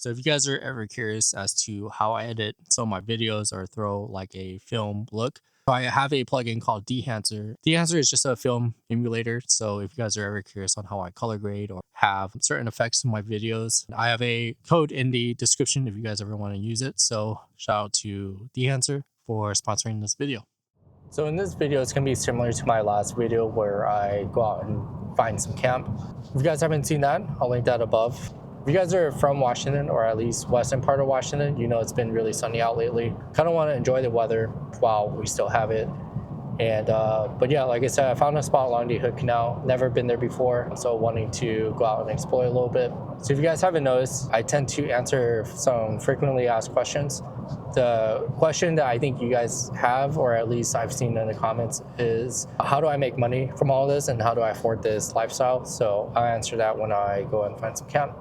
So if you guys are ever curious as to how I edit some of my videos or throw like a film look, so I have a plugin called Dehancer. Dehancer is just a film emulator. So if you guys are ever curious on how I color grade or have certain effects in my videos, I have a code in the description if you guys ever want to use it. So shout out to Dehancer for sponsoring this video. So in this video, it's going to be similar to my last video where I go out and find some camp. If you guys haven't seen that, I'll link that above. If you guys are from Washington, or at least western part of Washington, you know it's been really sunny out lately. Kind of want to enjoy the weather while we still have it. And but yeah, like I said, I found a spot along the Hood Canal. Never been there before, so wanting to go out and explore a little bit. So if you guys haven't noticed, I tend to answer some frequently asked questions. The question that I think you guys have, or at least I've seen in the comments, is how do I make money from all this and how do I afford this lifestyle? So I'll answer that when I go and find some camp.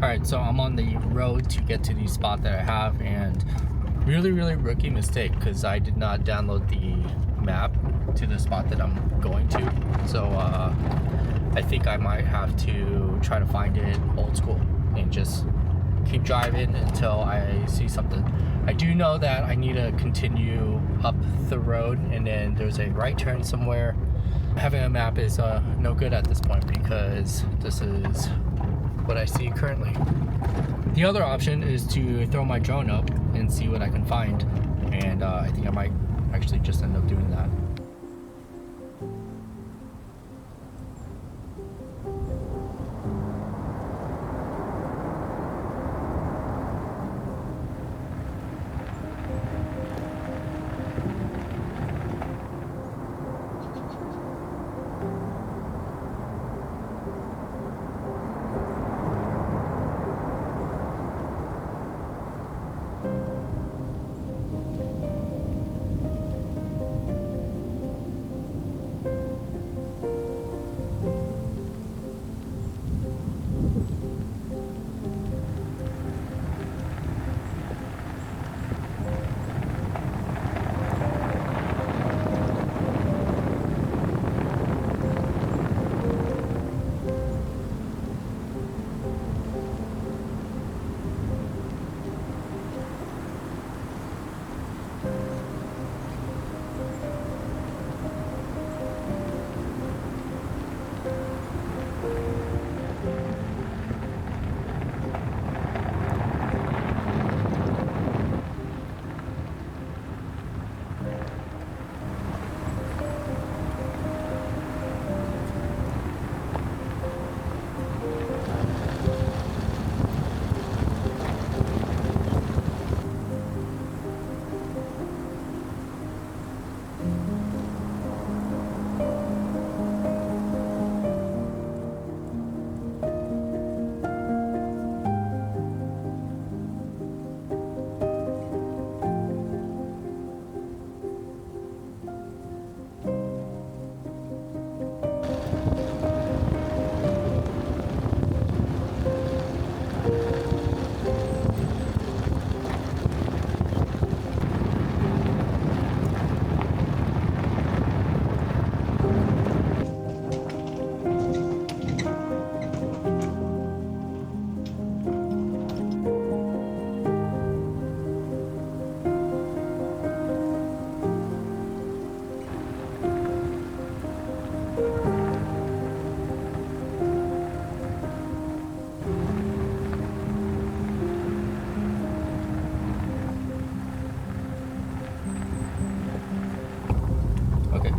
Alright, so I'm on the road to get to the spot that I have, and really rookie mistake because I did not download the map to the spot that I'm going to. So I think I might have to try to find it old school and just keep driving until I see something. I do know that I need to continue up the road and then there's a right turn somewhere. Having a map is no good at this point because this is what I see currently. The other option is to throw my drone up and see what I can find, and I think I might actually just end up doing that.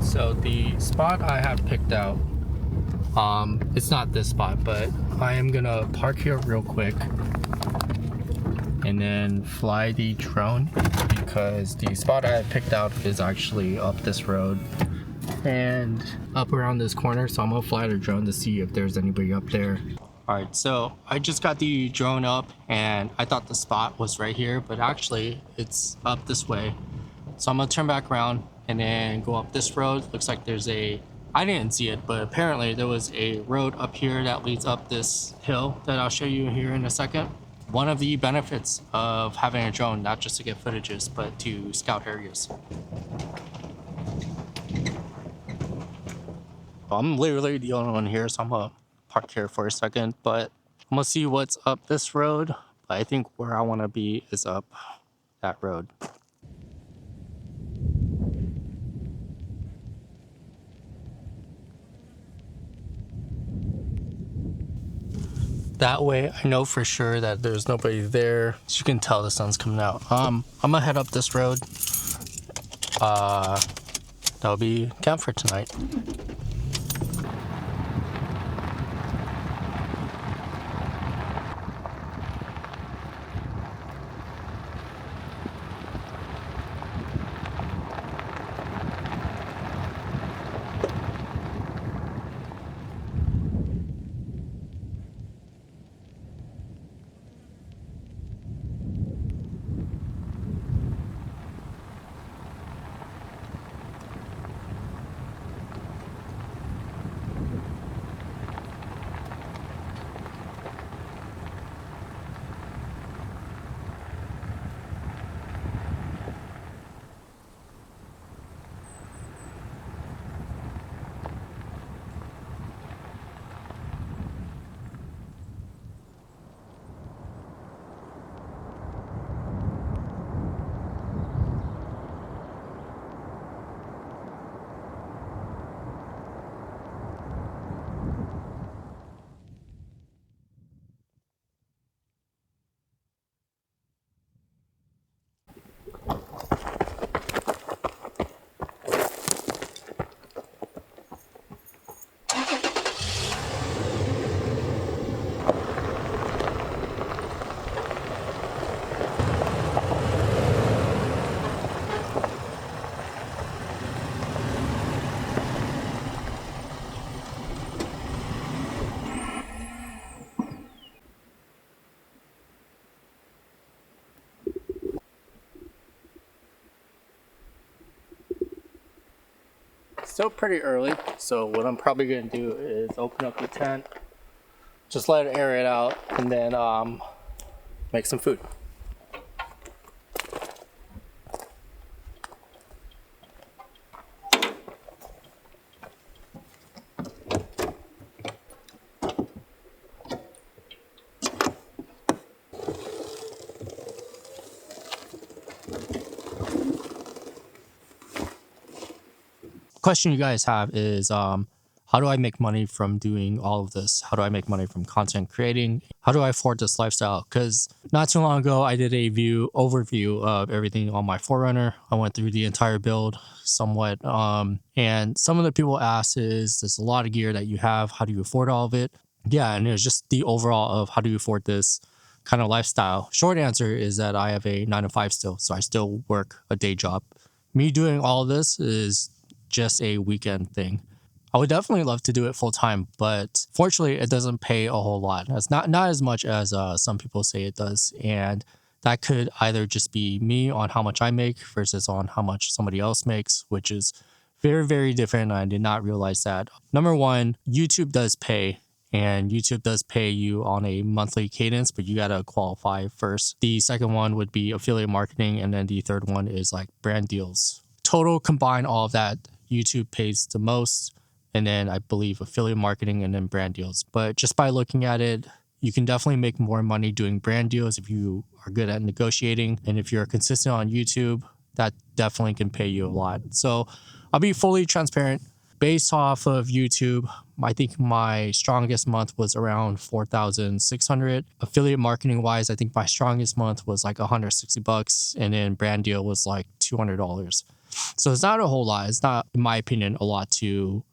So the spot I have picked out, it's not this spot, but I am gonna park here real quick and then fly the drone because the spot I picked out is actually up this road and up around this corner, so I'm gonna fly the drone to see if there's anybody up there. Alright, so I just got the drone up and I thought the spot was right here, but actually it's up this way. So I'm gonna turn back around and then go up this road. Looks like there's I didn't see it, but apparently there was a road up here that leads up this hill that I'll show you here in a second. One of the benefits of having a drone, not just to get footages, but to scout areas. I'm literally the only one here, so I'm gonna park here for a second, but I'm gonna see what's up this road. But I think where I wanna be is up that road. That way I know for sure that there's nobody there. As you can tell, the sun's coming out. I'm gonna head up this road. That'll be camp for tonight. Still pretty early, so what I'm probably gonna do is open up the tent, just let it air it out, and then make some food. Question you guys have is how do I make money from doing all of this? How do I make money from content creating? How do I afford this lifestyle? Because not too long ago I did a overview of everything on my 4Runner. I went through the entire build somewhat, and some of the people asked is there's a lot of gear that you have, how do you afford all of it? Yeah, and it was just the overall of how do you afford this kind of lifestyle. Short answer is that I have a 9 to 5 still, so I still work a day job. Me doing all of this is just a weekend thing. I would definitely love to do it full time, but fortunately it doesn't pay a whole lot. It's not as much as some people say it does, and that could either just be me on how much I make versus on how much somebody else makes, which is very, very different. I did not realize that. Number one, YouTube does pay, and YouTube does pay you on a monthly cadence, but you gotta qualify first. The second one would be affiliate marketing, and then the third one is like brand deals. Total combine all of that, YouTube pays the most, and then I believe affiliate marketing and then brand deals. But just by looking at it, you can definitely make more money doing brand deals if you are good at negotiating. And if you're consistent on YouTube, that definitely can pay you a lot. So I'll be fully transparent. Based off of YouTube, I think my strongest month was around 4,600. Affiliate marketing wise, I think my strongest month was like $160, and then brand deal was like $200. So it's not a whole lot. It's not, in my opinion, a lot to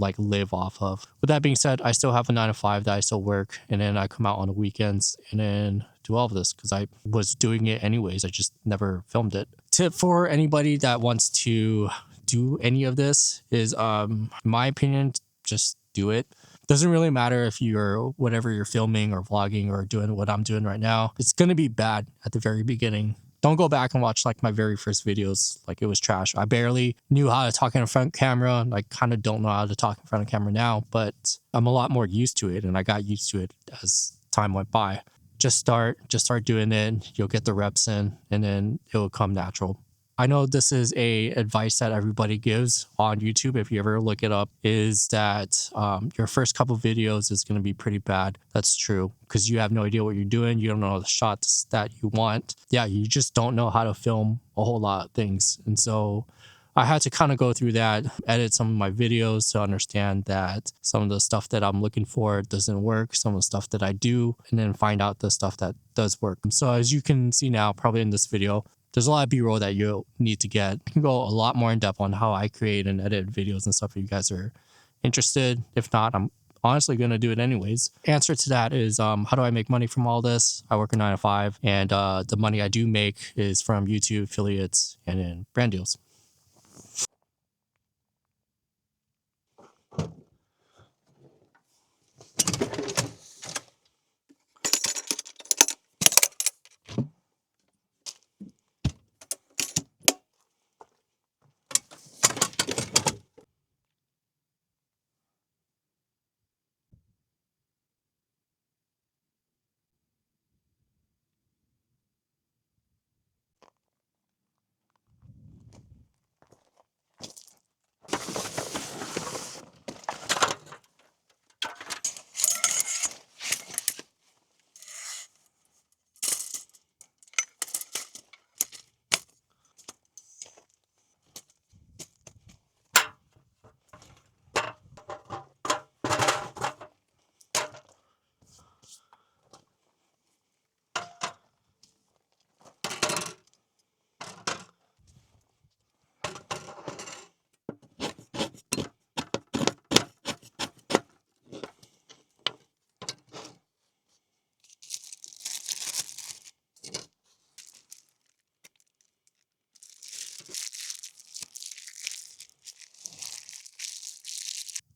like live off of. With that being said, I still have a 9 to 5 that I still work, and then I come out on the weekends and then do all of this because I was doing it anyways. I just never filmed it. Tip for anybody that wants to do any of this is, in my opinion, just do it. Doesn't really matter if you're whatever you're filming or vlogging or doing what I'm doing right now. It's gonna be bad at the very beginning. Don't go back and watch like my very first videos. Like, it was trash. I barely knew how to talk in front camera. Like, kind of don't know how to talk in front of camera now, but I'm a lot more used to it, and I got used to it as time went by. Just start doing it. You'll get the reps in, and then it will come natural. I know this is a advice that everybody gives on YouTube. If you ever look it up, is that your first couple videos is going to be pretty bad. That's true, because you have no idea what you're doing. You don't know the shots that you want. Yeah, you just don't know how to film a whole lot of things. And so I had to kind of go through that, edit some of my videos to understand that some of the stuff that I'm looking for doesn't work, some of the stuff that I do, and then find out the stuff that does work. So as you can see now, probably in this video, there's a lot of B-roll that you'll need to get. I can go a lot more in depth on how I create and edit videos and stuff if you guys are interested. If not, I'm honestly going to do it anyways. Answer to that is, how do I make money from all this? I work a 9 to 5, and the money I do make is from YouTube affiliates and then brand deals.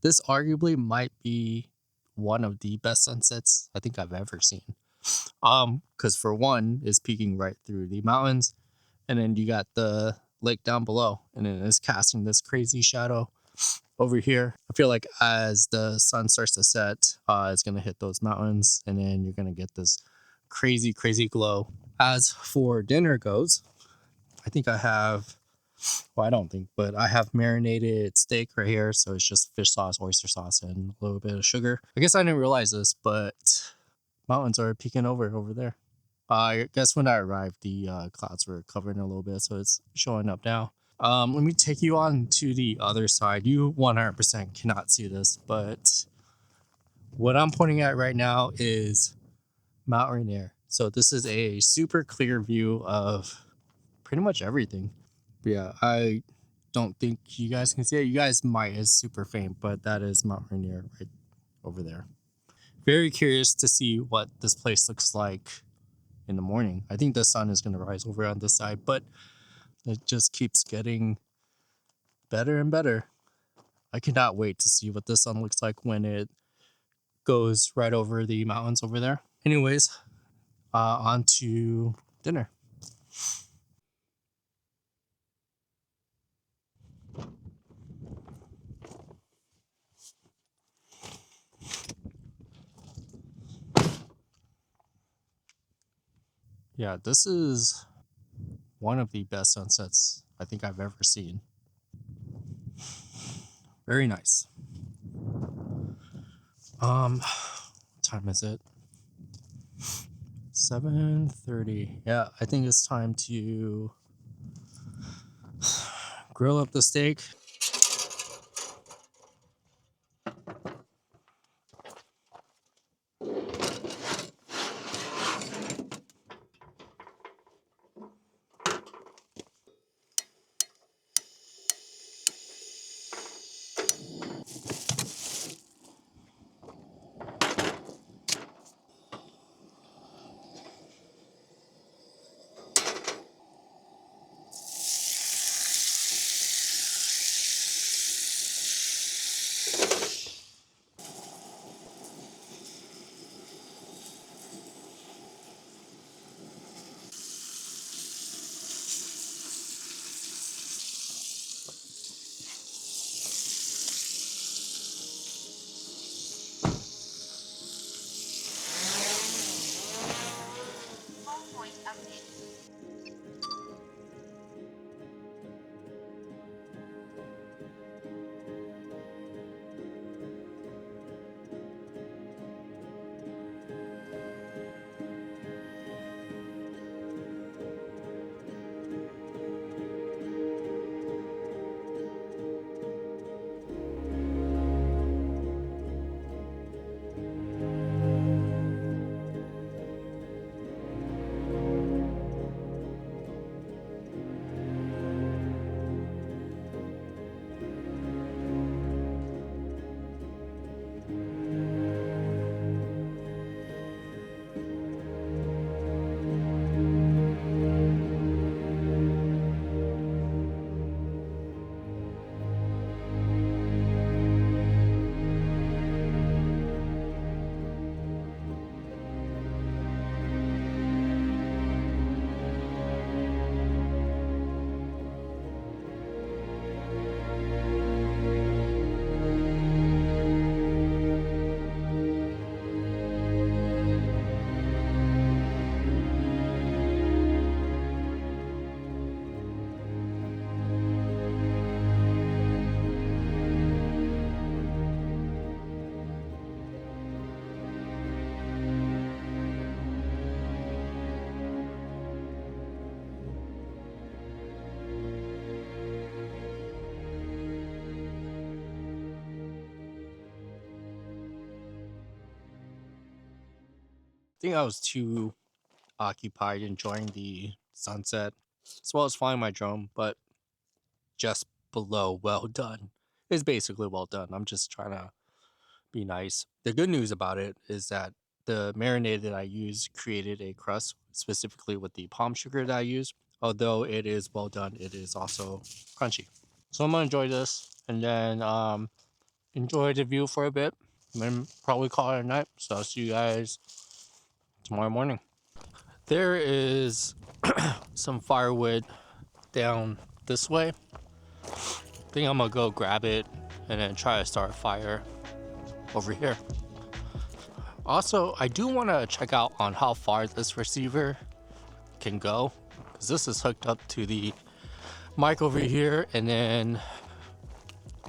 This arguably might be one of the best sunsets I think I've ever seen. Because for one, it's peeking right through the mountains, and then you got the lake down below, and then it's casting this crazy shadow over here. I feel like as the sun starts to set, it's gonna hit those mountains, and then you're gonna get this crazy, crazy glow. As for dinner goes, I think I have, well, I don't think, but I have marinated steak right here. So it's just fish sauce, oyster sauce, and a little bit of sugar. I guess I didn't realize this, but mountains are peeking over there. I guess when I arrived, the clouds were covering a little bit, so it's showing up now. Let me take you on to the other side. You 100% cannot see this, but what I'm pointing at right now is Mount Rainier. So this is a super clear view of pretty much everything. But yeah, I don't think you guys can see it. You guys might, is super faint, but that is Mount Rainier right over there. Very curious to see what this place looks like in the morning. I think the sun is going to rise over on this side, but it just keeps getting better and better. I cannot wait to see what the sun looks like when it goes right over the mountains over there. Anyways, on to dinner. Yeah, this is one of the best sunsets I think I've ever seen. Very nice. What time is it? 7:30. Yeah, I think it's time to grill up the steak. think I was too occupied enjoying the sunset as well as flying my drone, but just below well done. It's basically well done. I'm just trying to be nice. The good news about it is that the marinade that I used created a crust specifically with the palm sugar that I used. Although it is well done, it is also crunchy. So I'm gonna enjoy this and then enjoy the view for a bit and then probably call it a night. So I'll see you guys tomorrow morning. There is some firewood down this way. I think I'm gonna go grab it and then try to start a fire over here. Also, I do want to check out on how far this receiver can go, because this is hooked up to the mic over here, and then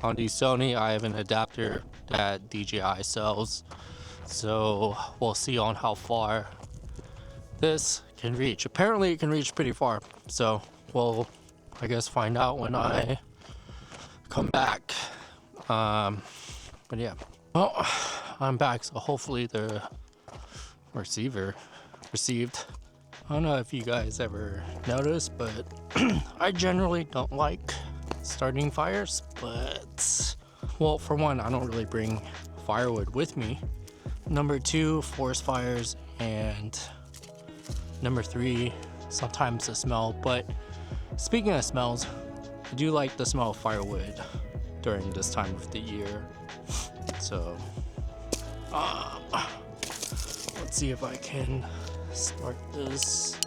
on the Sony I have an adapter that DJI sells, so we'll see on how far this can reach. Apparently it can reach pretty far, so we'll I guess find out when I come back. But yeah, well, I'm back, so hopefully the receiver received. I don't know if you guys ever noticed, but I generally don't like starting fires, but well, for one, I don't really bring firewood with me. Number two, forest fires, and number three, sometimes the smell. But speaking of smells, I do like the smell of firewood during this time of the year. So let's see if I can start this.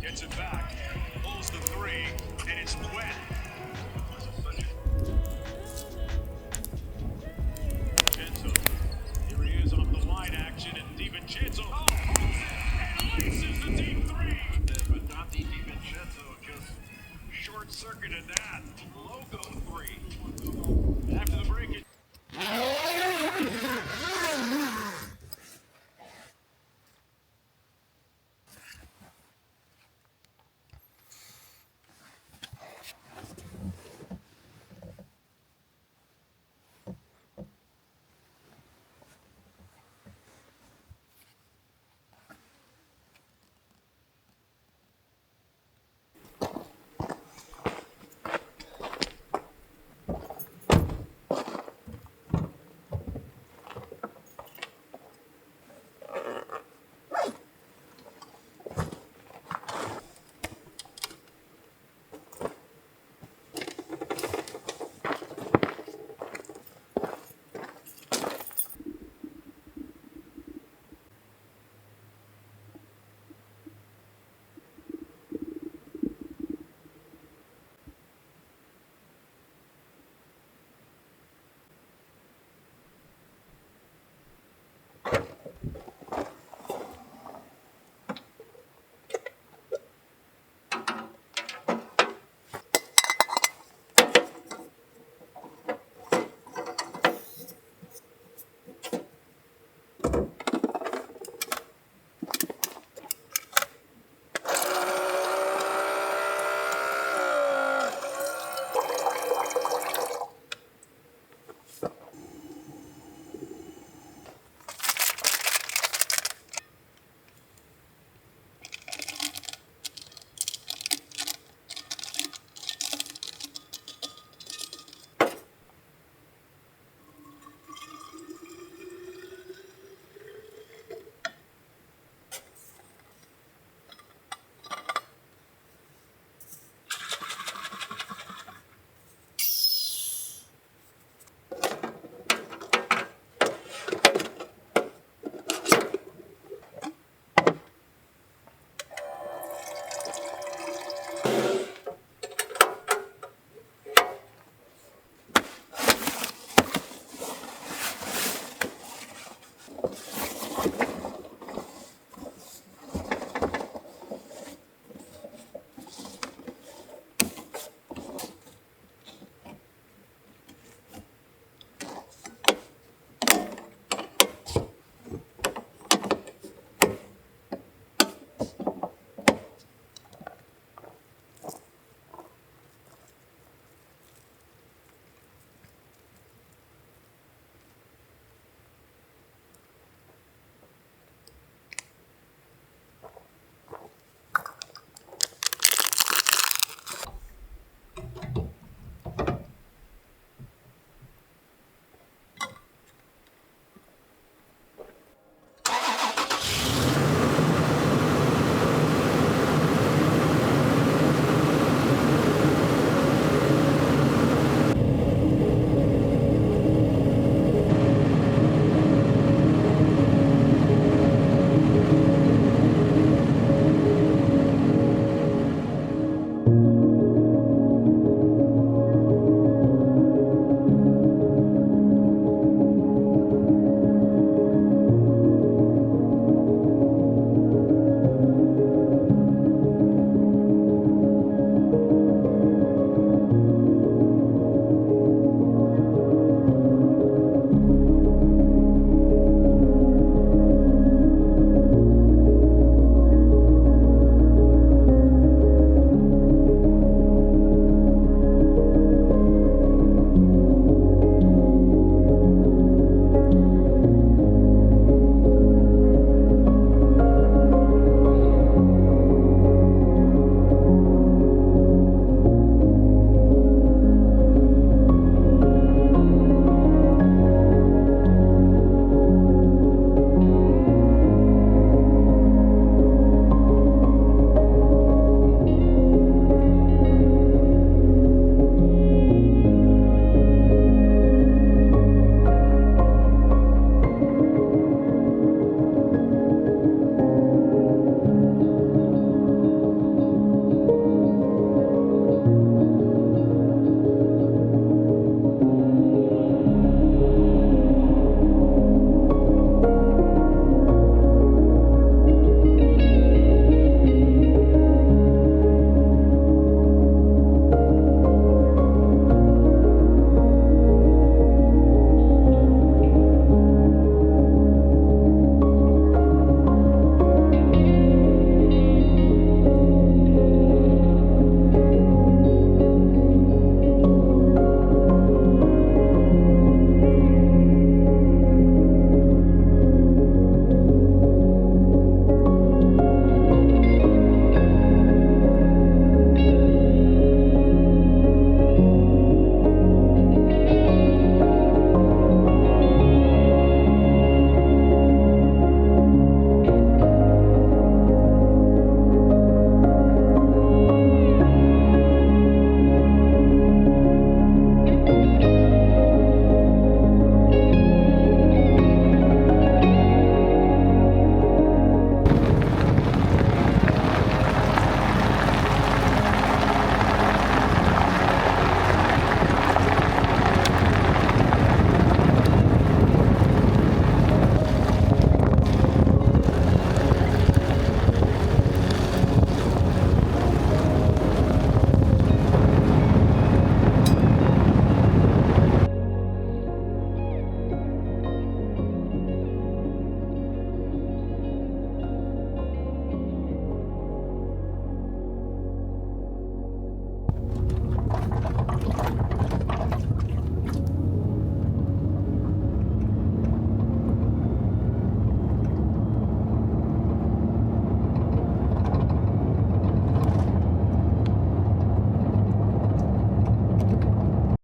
Gets it back, pulls the three, and it's wet. Here he is off the wide action, and DaVinci and laces the deep three. But not the DaVinci, just short-circuited that. Logo three. After the break,